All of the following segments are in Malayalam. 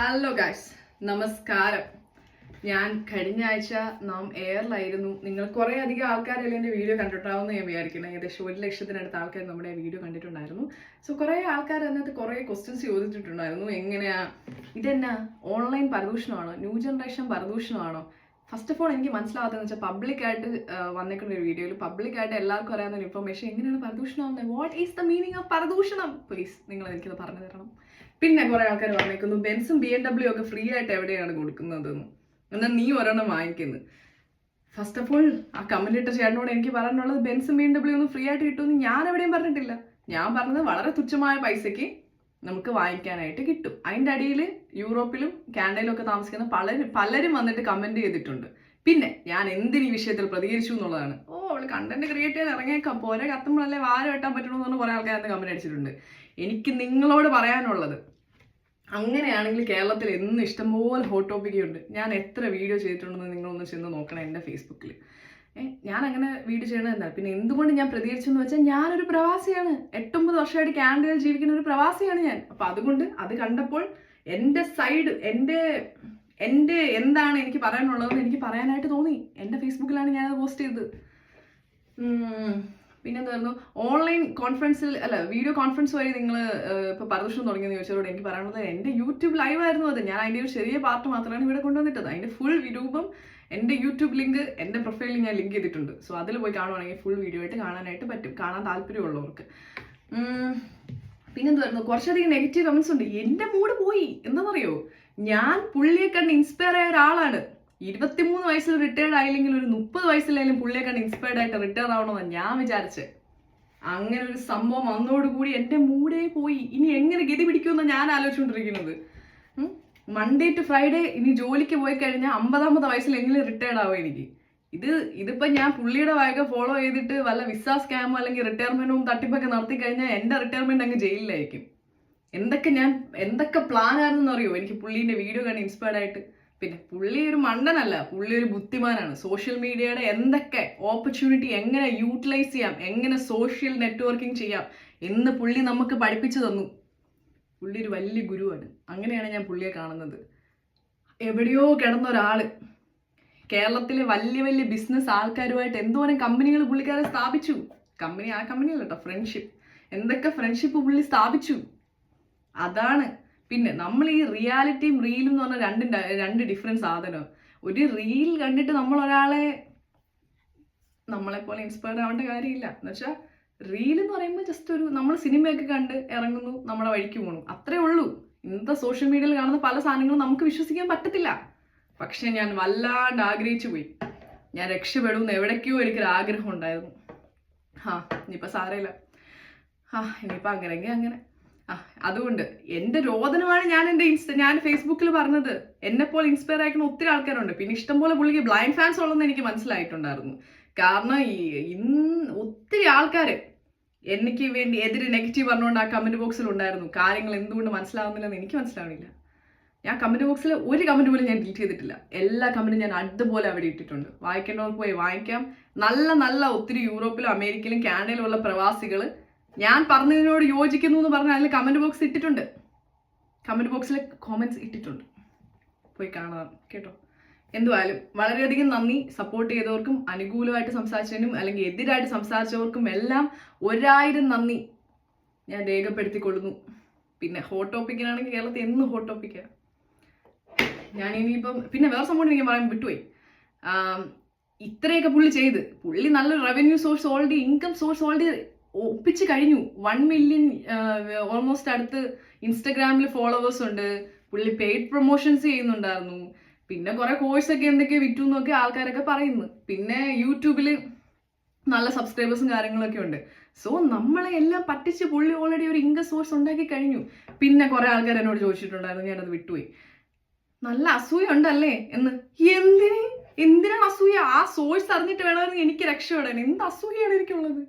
ഹലോ ഗൈസ്, നമസ്കാരം. ഞാൻ കഴിഞ്ഞ ആഴ്ച നാം എയറിലായിരുന്നു. നിങ്ങൾ കുറേ അധികം ആൾക്കാരല്ലേ എൻ്റെ വീഡിയോ കണ്ടിട്ടാവുമെന്ന് ഞാൻ വിചാരിക്കുന്നത്. ഏകദേശം 1,00,000-നടുത്ത് ആൾക്കാർ നമ്മുടെ വീഡിയോ കണ്ടിട്ടുണ്ടായിരുന്നു. സോ കുറേ ആൾക്കാർ അതിനകത്ത് കുറേ ക്വസ്റ്റ്യൻസ് ചോദിച്ചിട്ടുണ്ടായിരുന്നു. എങ്ങനെയാ ഇതെന്നാ ഓൺലൈൻ പരദൂഷണമാണോ, ന്യൂ ജനറേഷൻ പരദൂഷണമാണോ? ഫസ്റ്റ് ഓഫ് ഓൾ എനിക്ക് മനസ്സിലാവാത്തതെന്ന് വെച്ചാൽ പബ്ലിക്കായിട്ട് വന്നിട്ടുള്ള ഒരു വീഡിയോയിൽ പബ്ലിക്കായിട്ട് എല്ലാവർക്കും അറിയാവുന്ന ഒരു ഇൻഫർമേഷൻ എങ്ങനെയാണ് പരദൂഷണമാവുന്നത്? What is the meaning of പരദൂഷണം? പ്ലീസ് നിങ്ങൾ എനിക്കത് പറഞ്ഞു തരണം. പിന്നെ കുറെ ആൾക്കാർ പറഞ്ഞേക്കുന്നു ബെൻസും BMW ഒക്കെ ഫ്രീ ആയിട്ട് എവിടെയാണ് കൊടുക്കുന്നതെന്ന്. എന്നാൽ നീ ഒരെണ്ണം വാങ്ങിക്കുന്നത്. ഫസ്റ്റ് ഓഫ് ഓൾ ആ കമന്റ് ഇട്ട ചേട്ടനോട് എനിക്ക് പറയാനുള്ളത് ബെൻസും BMW ഒന്നും ഫ്രീ ആയിട്ട് കിട്ടുമെന്ന് ഞാൻ എവിടെയും പറഞ്ഞിട്ടില്ല. ഞാൻ പറഞ്ഞത് വളരെ തുച്ഛമായ പൈസയ്ക്ക് നമുക്ക് വാങ്ങിക്കാനായിട്ട് കിട്ടും. അതിൻ്റെ അടിയിൽ യൂറോപ്പിലും കാനഡയിലും ഒക്കെ താമസിക്കുന്ന പലരും വന്നിട്ട് കമന്റ് ചെയ്തിട്ടുണ്ട്. പിന്നെ ഞാൻ എന്തിന് ഈ വിഷയത്തിൽ പ്രതികരിച്ചു എന്നുള്ളതാണ്. അവള് കണ്ടന്റ് ക്രിയേറ്റ് ചെയ്ത് ഇറങ്ങിയേക്കാം, പോരെ കത്തുമ്പോഴല്ലേ വാര വെട്ടാൻ പറ്റണമെന്ന് പറഞ്ഞ് കുറെ ആൾക്കാർ കമന്റ് അടിച്ചിട്ടുണ്ട്. എനിക്ക് നിങ്ങളോട് പറയാനുള്ളത്, അങ്ങനെയാണെങ്കിൽ കേരളത്തിൽ എന്നും ഇഷ്ടംപോലെ ഹോട്ട് ടോപ്പിക് ഉണ്ട്. ഞാൻ എത്ര വീഡിയോ ചെയ്തിട്ടുണ്ടെന്ന് നിങ്ങളൊന്ന് ചെന്ന് നോക്കണം എൻ്റെ ഫേസ്ബുക്കിൽ. ഞാൻ അങ്ങനെ വീഡിയോ ചെയ്യണമെന്നാ. പിന്നെ എന്തുകൊണ്ട് ഞാൻ പ്രതികരിച്ചെന്ന് വെച്ചാൽ ഞാനൊരു പ്രവാസിയാണ്. 8-9 വർഷമായിട്ട് കാനഡയിൽ ജീവിക്കുന്ന ഒരു പ്രവാസിയാണ് ഞാൻ. അപ്പം അതുകൊണ്ട് അത് കണ്ടപ്പോൾ എൻ്റെ സൈഡ്, എൻ്റെ എന്താണ് എനിക്ക് പറയാനുള്ളതെന്ന് എനിക്ക് പറയാനായിട്ട് തോന്നി. എൻ്റെ ഫേസ്ബുക്കിലാണ് ഞാനത് പോസ്റ്റ് ചെയ്തത്. പിന്നെന്തായിരുന്നു, ഓൺലൈൻ കോൺഫറൻസിൽ വീഡിയോ കോൺഫറൻസ് വഴി നിങ്ങൾ ഇപ്പോൾ പരദൂഷണം തുടങ്ങിയെന്ന് ചോദിച്ചതോടെ എനിക്ക് പറയാനുള്ളത്, എൻ്റെ യൂട്യൂബ് ലൈവ് ആയിരുന്നു അത്. ഞാൻ അതിൻ്റെ ഒരു ചെറിയ പാർട്ട് മാത്രമാണ് ഇവിടെ കൊണ്ടുവന്നിട്ടത്. അതിൻ്റെ ഫുൾ രൂപം എൻ്റെ യൂട്യൂബ് ലിങ്ക് എൻ്റെ പ്രൊഫൈലിൽ ഞാൻ ലിങ്ക് ചെയ്തിട്ടുണ്ട്. സോ അതിൽ പോയി കാണുവാണെങ്കിൽ ഫുൾ വീഡിയോ ആയിട്ട് കാണാനായിട്ട് പറ്റും, കാണാൻ താല്പര്യമുള്ളവർക്ക്. പിന്നെന്തായിരുന്നു, കുറച്ചധികം നെഗറ്റീവ് കമൻസ് ഉണ്ട്. എൻ്റെ മൂഡ് പോയി. എന്താണെന്നറിയോ, ഞാൻ പുള്ളിയെ കണ്ട് ഇൻസ്പയർ ആയ ഒരാളാണ്. 23 വയസ്സിൽ റിട്ടയർഡ് ആയില്ലെങ്കിൽ ഒരു 30 വയസ്സിലായാലും പുള്ളിയെ കണ്ട് ഇൻസ്പയർഡ് ആയിട്ട് റിട്ടയർ ആവണമെന്നാണ് ഞാൻ വിചാരിച്ചത്. അങ്ങനെ ഒരു സംഭവം വന്നതോടുകൂടി എൻ്റെ മൂഡേ പോയി. ഇനി എങ്ങനെ ഗതി പിടിക്കുമെന്നാണ് ഞാൻ ആലോചിച്ചുകൊണ്ടിരിക്കുന്നത്. മൺഡേ ടു ഫ്രൈഡേ ഇനി ജോലിക്ക് പോയി കഴിഞ്ഞാൽ 50-ാമത്തെ വയസ്സിലെങ്കിലും റിട്ടയർഡ് ആവും എനിക്ക്. ഇതിപ്പോൾ ഞാൻ പുള്ളിയുടെ വക ഫോളോ ചെയ്തിട്ട് വല്ല വിസ സ്കാമോ അല്ലെങ്കിൽ റിട്ടയർമെന്റും തട്ടിപ്പൊക്കെ നടത്തി കഴിഞ്ഞാൽ എൻ്റെ റിട്ടയർമെന്റ് അങ്ങ് ജയിലിലായിരിക്കും. എന്തൊക്കെ പ്ലാൻ ആണെന്ന് അറിയോ എനിക്ക് പുള്ളീൻ്റെ വീഡിയോ കണ്ട് ഇൻസ്പയർഡ് ആയിട്ട്. പിന്നെ പുള്ളി ഒരു മണ്ടനല്ല, പുള്ളി ഒരു ബുദ്ധിമാനാണ്. സോഷ്യൽ മീഡിയയുടെ എന്തൊക്കെ ഓപ്പർച്യൂണിറ്റി എങ്ങനെ യൂട്ടിലൈസ് ചെയ്യാം, എങ്ങനെ സോഷ്യൽ നെറ്റ്വർക്കിംഗ് ചെയ്യാം എന്ന് പുള്ളി നമുക്ക് പഠിപ്പിച്ചു തന്നു. പുള്ളി ഒരു വലിയ ഗുരുവാണ്. അങ്ങനെയാണ് ഞാൻ പുള്ളിയെ കാണുന്നത്. എവിടെയോ കിടന്ന ഒരാള് കേരളത്തിലെ വലിയ വലിയ ബിസിനസ് ആൾക്കാരുമായിട്ട് എന്തോരം കമ്പനികൾ പുള്ളിക്കാരെ സ്ഥാപിച്ചു. ആ കമ്പനിയല്ല കേട്ടോ, ഫ്രണ്ട്ഷിപ്പ്. എന്തൊക്കെ ഫ്രണ്ട്ഷിപ്പ് പുള്ളി സ്ഥാപിച്ചു. അതാണ്. പിന്നെ നമ്മൾ ഈ റിയാലിറ്റിയും റീലും എന്ന് പറഞ്ഞാൽ രണ്ട് ഡിഫറൻറ്റ് സാധനം. ഒരു റീൽ കണ്ടിട്ട് നമ്മളെപ്പോലെ ഇൻസ്പയർഡ് ആവേണ്ട കാര്യമില്ല. എന്നുവെച്ചാൽ റീൽ എന്ന് പറയുമ്പോൾ ജസ്റ്റ് നമ്മൾ സിനിമയൊക്കെ കണ്ട് ഇറങ്ങുന്നു, നമ്മുടെ വഴിക്ക് പോകണം, അത്രേ ഉള്ളൂ. ഇന്നത്തെ സോഷ്യൽ മീഡിയയിൽ കാണുന്ന പല സാധനങ്ങളും നമുക്ക് വിശ്വസിക്കാൻ പറ്റത്തില്ല. പക്ഷെ ഞാൻ വല്ലാണ്ട് ആഗ്രഹിച്ചു പോയി. ഞാൻ രക്ഷപ്പെടുമെന്ന് എവിടേക്കോ എനിക്കൊരു ആഗ്രഹം ഉണ്ടായിരുന്നു. ഇനിയിപ്പോൾ സാരമില്ല. ഇനിയിപ്പോൾ അങ്ങനെയെങ്കിൽ അങ്ങനെ. അതുകൊണ്ട് എൻ്റെ രോദനമാണ് ഞാൻ ഫേസ്ബുക്കിൽ പറഞ്ഞത്. എന്നെപ്പോലെ ഇൻസ്പയർ ആയിരിക്കുന്ന ഒത്തിരി ആൾക്കാരുണ്ട്. പിന്നെ ഇഷ്ടംപോലെ പുള്ളിക്ക് ബ്ലൈൻഡ് ഫാൻസ് ഉള്ളതെന്ന് എനിക്ക് മനസ്സിലായിട്ടുണ്ടായിരുന്നു. കാരണം ഒത്തിരി ആൾക്കാർ എനിക്ക് വേണ്ടി എതിരെ നെഗറ്റീവ് പറഞ്ഞുകൊണ്ട് ആ കമന്റ് ബോക്സിൽ ഉണ്ടായിരുന്നു. കാര്യങ്ങൾ എന്തുകൊണ്ട് മനസ്സിലാവുന്നില്ലെന്ന് എനിക്ക് മനസ്സിലാവണില്ല. ഞാൻ കമന്റ് ബോക്സിൽ ഒരു കമന്റ് പോലും ഞാൻ ഡിലീറ്റ് ചെയ്തിട്ടില്ല. എല്ലാ കമന്റും ഞാൻ അതുപോലെ അവിടെ ഇട്ടിട്ടുണ്ട്. വായിക്കേണ്ടവർക്ക് പോയി വായിക്കാം. നല്ല നല്ല ഒത്തിരി യൂറോപ്പിലും അമേരിക്കയിലും കാനഡയിലും ഉള്ള പ്രവാസികൾ ഞാൻ പറഞ്ഞതിനോട് യോജിക്കുന്നു എന്ന് പറഞ്ഞാൽ അതിൽ കമന്റ് ബോക്സ് ഇട്ടിട്ടുണ്ട്. കമന്റ് ബോക്സിൽ കോമെന്റ്സ് ഇട്ടിട്ടുണ്ട്, പോയി കാണാം കേട്ടോ. എന്തുവായാലും വളരെയധികം നന്ദി. സപ്പോർട്ട് ചെയ്തവർക്കും അനുകൂലമായിട്ട് സംസാരിച്ചതിനും അല്ലെങ്കിൽ എതിരായിട്ട് സംസാരിച്ചവർക്കും എല്ലാം 1000 നന്ദി ഞാൻ രേഖപ്പെടുത്തിക്കൊള്ളുന്നു. പിന്നെ ഹോട്ട് ടോപ്പിക്കിനാണെങ്കിൽ കേരളത്തിൽ എന്നും ഹോട്ട് ടോപ്പിക്കാണ്. ഞാൻ ഇനിയിപ്പം പിന്നെ വേറെ സംഭവം എനിക്ക് പറയാൻ വിട്ടുപോയി. ഇത്രയൊക്കെ പുള്ളി നല്ലൊരു revenue source already, income source already ഒപ്പിച്ച് കഴിഞ്ഞു. 1 മില്യൺ ഓൾമോസ്റ്റ് അടുത്ത് ഇൻസ്റ്റഗ്രാമിൽ ഫോളോവേഴ്സ് ഉണ്ട്. പുള്ളി പെയ്ഡ് പ്രൊമോഷൻസ് ചെയ്യുന്നുണ്ടായിരുന്നു. പിന്നെ കുറെ കോഴ്സൊക്കെ എന്തൊക്കെയോ വിറ്റു എന്നൊക്കെ ആൾക്കാരൊക്കെ പറയുന്നു. പിന്നെ യൂട്യൂബിൽ നല്ല സബ്സ്ക്രൈബേഴ്സും കാര്യങ്ങളൊക്കെ ഉണ്ട്. സോ നമ്മളെ എല്ലാം പറ്റിച്ച് പുള്ളി ഓൾറെഡി ഒരു ഇൻകം സോഴ്സ് ഉണ്ടാക്കി കഴിഞ്ഞു. പിന്നെ കുറെ ആൾക്കാർ എന്നോട് ചോദിച്ചിട്ടുണ്ടായിരുന്നു, ഞാനത് വിട്ടുപോയി. നല്ല അസൂയ ഉണ്ടല്ലേ എന്ന്. എന്തിനാണ് അസൂയ? ആ സോഴ്സ് അറിഞ്ഞിട്ട് വേണമെങ്കിൽ എനിക്ക് രക്ഷപ്പെടാൻ. എന്ത് അസൂയാണ് എനിക്കുള്ളത്?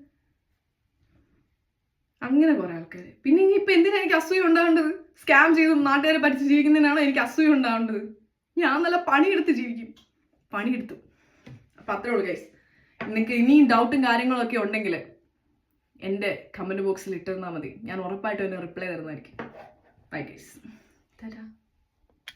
അങ്ങനെ കുറെ ആൾക്കാർ. പിന്നെ ഇനിയിപ്പോൾ എന്തിനാ എനിക്ക് അസൂയ ഉണ്ടാവേണ്ടത്? സ്കാം ചെയ്തും നാട്ടുകാരെ പറ്റിച്ച് ജീവിക്കുന്നതിനാണോ എനിക്ക് അസൂയ ഉണ്ടാവേണ്ടത്? ഞാൻ നല്ല പണിയെടുത്ത് ജീവിക്കും. പണിയെടുത്തു. അപ്പം അത്രേ ഉള്ളൂ ഗൈസ്. നിങ്ങൾക്ക് ഇനിയും ഡൗട്ടും കാര്യങ്ങളൊക്കെ ഉണ്ടെങ്കിൽ എൻ്റെ കമൻറ്റ് ബോക്സിൽ ഇട്ടിരുന്നാൽ മതി. ഞാൻ ഉറപ്പായിട്ടും അതിന് റിപ്ലൈ തരുന്നതായിരിക്കും. Bye guys. ടാറ്റാ.